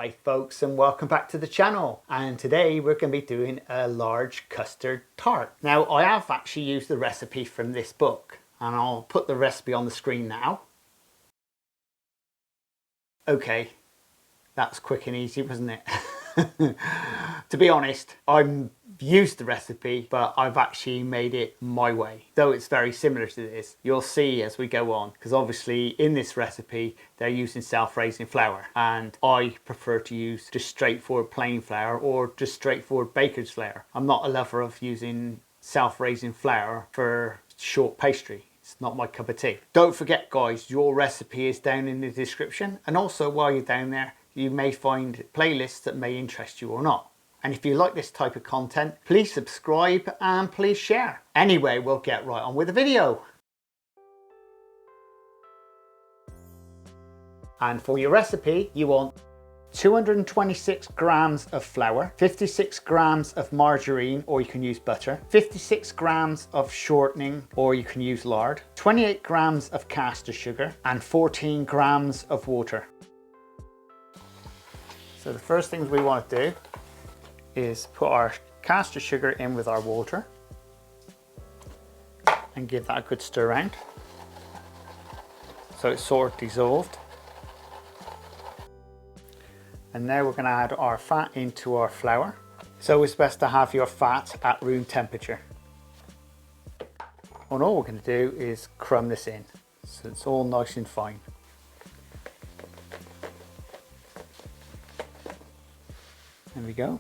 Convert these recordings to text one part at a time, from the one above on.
Hi folks, and welcome back to the channel. And today we're going to be doing a large custard tart. Now I have actually used the recipe from this book and I'll put the recipe on the screen now. Okay, that's quick and easy, wasn't it? To be honest, I've used the recipe, but I've actually made it my way. Though it's very similar to this, you'll see as we go on, because obviously in this recipe they're using self-raising flour, and I prefer to use just straightforward plain flour or just straightforward baker's flour. I'm not a lover of using self-raising flour for short pastry. It's not my cup of tea. Don't forget guys, your recipe is down in the description, and also while you're down there you may find playlists that may interest you or not. And if you like this type of content, please subscribe and please share. Anyway, we'll get right on with the video. And for your recipe, you want 226 grams of flour, 56 grams of margarine, or you can use butter, 56 grams of shortening, or you can use lard, 28 grams of castor sugar, and 14 grams of water. So the first things we want to do is put our castor sugar in with our water and give that a good stir around so it's sort of dissolved. And now we're going to add our fat into our flour. So it's best to have your fat at room temperature. And all we're going to do is crumb this in so it's all nice and fine. There we go,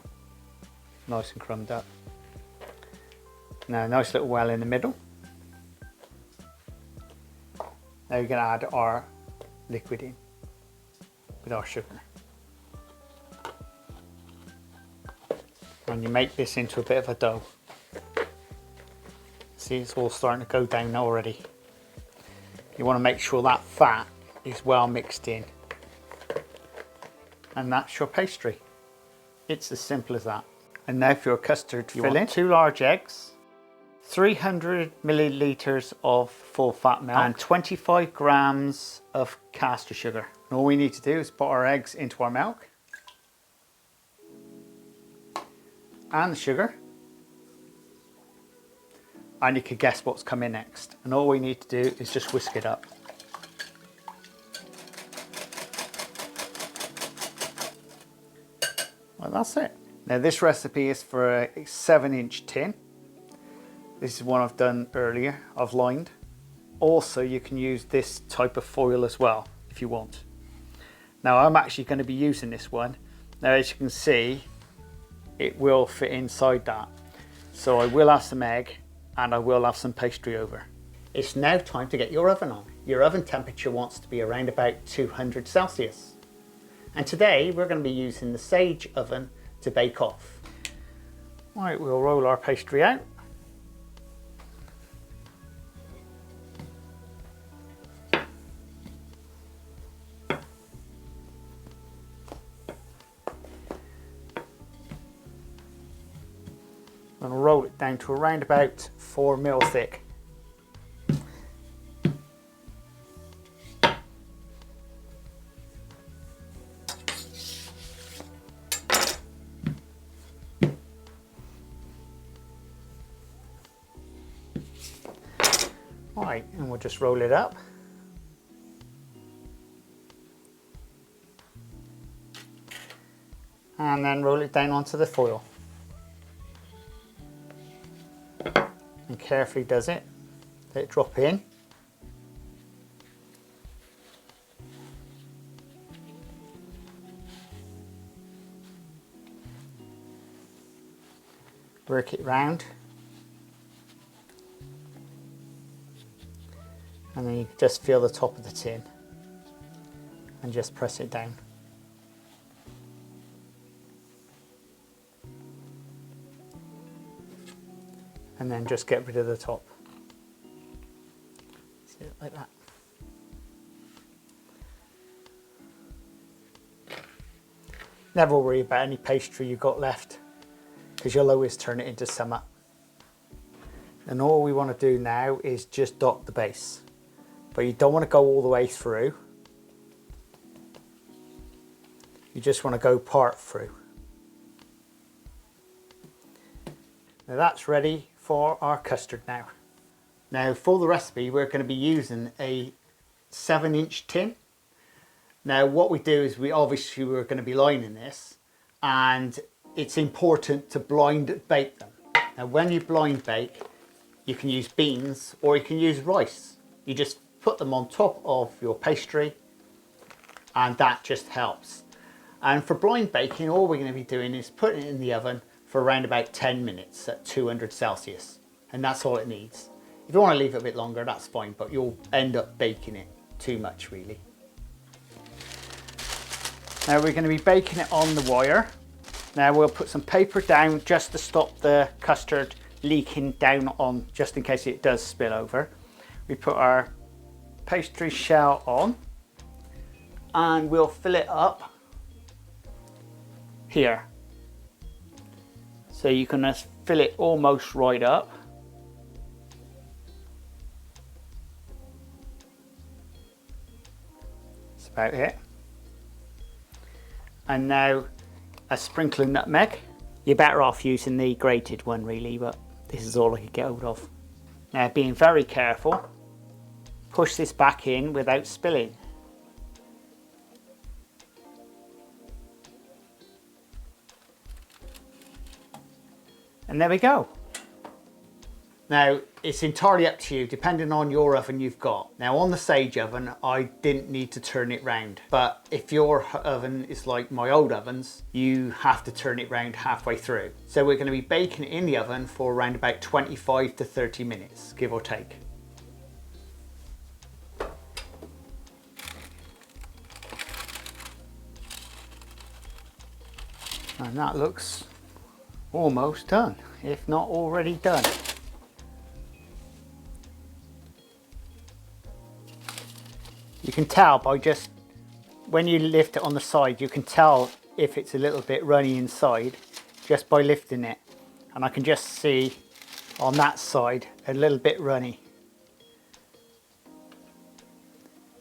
nice and crumbed up. Now a nice little well in the middle. Now we're going to add our liquid in with our sugar. And you make this into a bit of a dough. See, it's all starting to go down already. You want to make sure that fat is well mixed in. And that's your pastry. It's as simple as that. And now for your custard filling, 2 large eggs, 300 milliliters of full fat milk, and 25 grams of castor sugar. And all we need to do is put our eggs into our milk and the sugar, and you can guess what's coming next. And all we need to do is just whisk it up. Well, that's it. Now this recipe is for a 7-inch tin. This is one I've done earlier, I've lined. Also you can use this type of foil as well if you want. Now I'm actually going to be using this one. Now as you can see, it will fit inside that. So I will have some egg and I will have some pastry over. It's now time to get your oven on. Your oven temperature wants to be around about 200 Celsius. And today we're going to be using the Sage oven to bake off. Right, we'll roll our pastry out. And roll it down to around about 4 mil thick. Right, and we'll just roll it up. And then roll it down onto the foil. And carefully does it. Let it drop in. Work it round. And then you just feel the top of the tin and just press it down. And then just get rid of the top. See it like that. Never worry about any pastry you've got left, because you'll always turn it into summer. And all we want to do now is just dot the base. But you don't want to go all the way through. You just want to go part through. Now that's ready for our custard now. Now for the recipe we're going to be using a 7-inch tin. Now what we do is we're going to be lining this, and it's important to blind bake them. Now when you blind bake, you can use beans or you can use rice. You just put them on top of your pastry and that just helps. And for blind baking, all we're going to be doing is putting it in the oven for around about 10 minutes at 200 Celsius. And that's all it needs. If you want to leave it a bit longer, that's fine, but you'll end up baking it too much really. Now we're going to be baking it on the wire. Now we'll put some paper down just to stop the custard leaking down on, just in case it does spill over. We put our pastry shell on and we'll fill it up here. So you can just fill it almost right up. That's about it. And now a sprinkle of nutmeg. You're better off using the grated one really, but this is all I could get hold of. Now being very careful, push this back in without spilling. And there we go. Now it's entirely up to you depending on your oven you've got. Now on the Sage oven I didn't need to turn it round, but if your oven is like my old ovens, you have to turn it round halfway through. So we're going to be baking it in the oven for around about 25 to 30 minutes, give or take. And that looks almost done, if not already done. You can tell by just, when you lift it on the side, you can tell if it's a little bit runny inside just by lifting it. And I can just see on that side a little bit runny.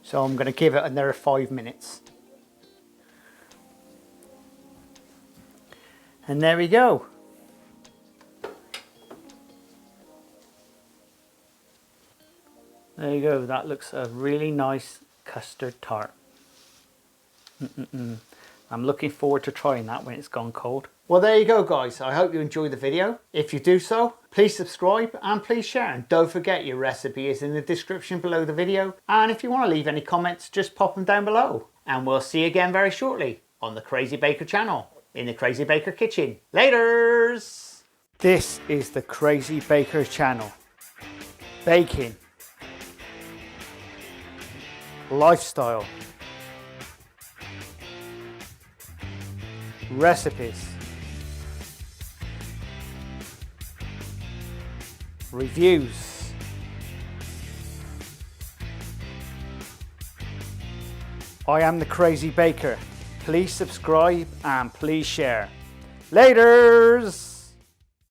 So I'm going to give it another 5 minutes. And there we go. There you go, that looks a really nice custard tart. I'm looking forward to trying that when it's gone cold. Well, there you go guys, I hope you enjoyed the video. If you do so, please subscribe and please share, and don't forget your recipe is in the description below the video, and if you want to leave any comments, just pop them down below. And we'll see you again very shortly on the Crazy Baker channel, in the Crazy Baker kitchen. Laters! This is the Crazy Baker channel. Baking, lifestyle, recipes, reviews, I am the Crazy Baker. Please subscribe and please share. Laters!